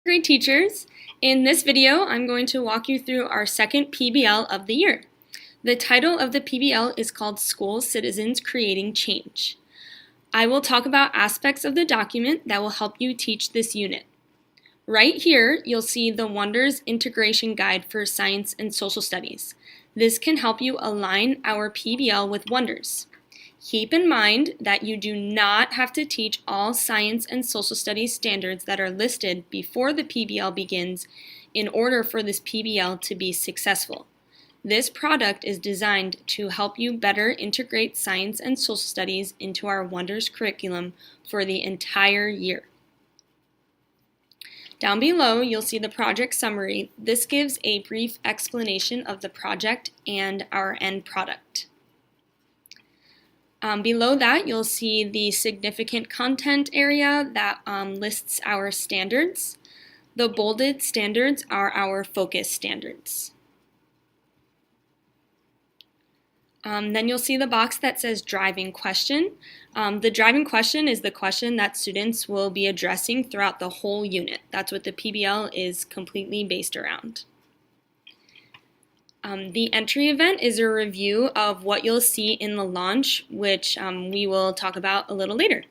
Grade teachers. In this video, I'm going to walk you through our second PBL of the year. The title of the PBL is called School Citizens Creating Change. I will talk about aspects of the document that will help you teach this unit. Right here, you'll see the Wonders Integration Guide for Science and Social Studies. This can help you align our PBL with Wonders. Keep in mind that you do not have to teach all science and social studies standards that are listed before the PBL begins in order for this PBL to be successful. This product is designed to help you better integrate science and social studies into our Wonders curriculum for the entire year. Down below, you'll see the project summary. This gives a brief explanation of the project and our end product. Below that, you'll see the significant content area that lists our standards. The bolded standards are our focus standards. Then you'll see the box that says driving question. The driving question is the question that students will be addressing throughout the whole unit. That's what the PBL is completely based around. The entry event is a review of what you'll see in the launch, which we will talk about a little later.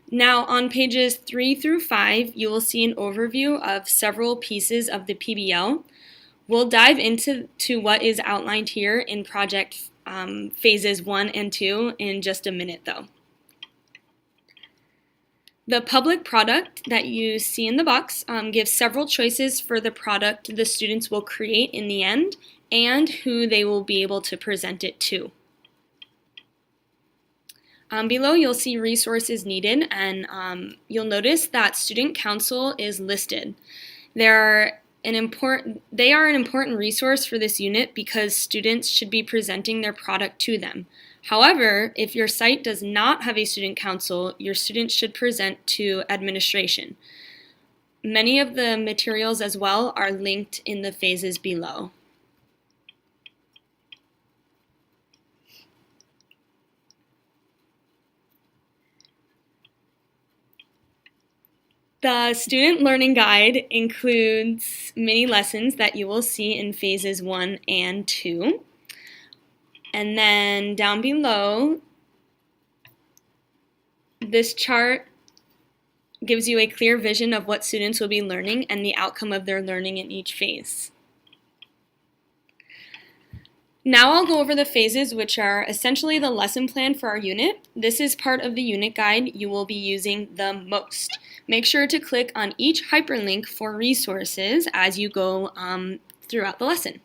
Now on pages 3 through 5, you will see an overview of several pieces of the PBL. We'll dive into what is outlined here in project phases 1 and 2 in just a minute though. The public product that you see in the box gives several choices for the product the students will create in the end and who they will be able to present it to. Below you'll see resources needed, and you'll notice that Student Council is listed. They are an important resource for this unit because students should be presenting their product to them. However, if your site does not have a student council, your students should present to administration. Many of the materials as well are linked in the phases below. The Student Learning Guide includes mini lessons that you will see in phases 1 and 2. And then down below, this chart gives you a clear vision of what students will be learning and the outcome of their learning in each phase. Now I'll go over the phases, which are essentially the lesson plan for our unit. This is part of the unit guide you will be using the most. Make sure to click on each hyperlink for resources as you go throughout the lesson.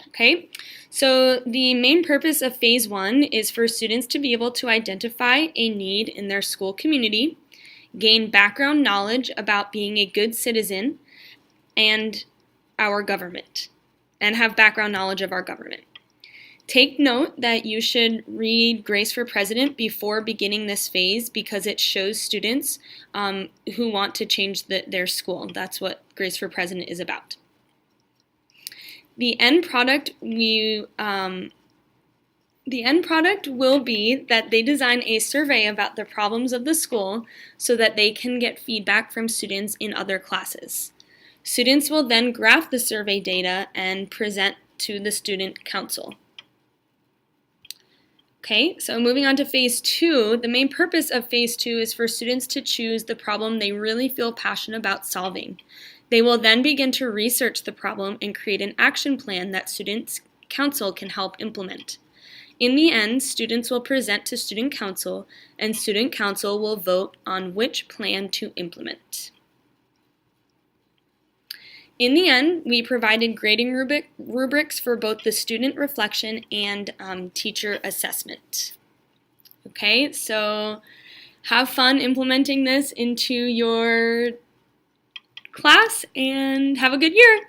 Okay, so the main purpose of phase 1 is for students to be able to identify a need in their school community, gain background knowledge about being a good citizen and our government, and have background knowledge of our government. Take note that you should read Grace for President before beginning this phase because it shows students who want to change their school. That's what Grace for President is about. The end product will be that they design a survey about the problems of the school so that they can get feedback from students in other classes. Students will then graph the survey data and present to the student council. Okay, so moving on to phase 2, the main purpose of phase 2 is for students to choose the problem they really feel passionate about solving. They will then begin to research the problem and create an action plan that Student Council can help implement. In the end, students will present to Student Council, and Student Council will vote on which plan to implement. In the end, we provided grading rubrics for both the student reflection and teacher assessment. Okay, so have fun implementing this into your class and have a good year.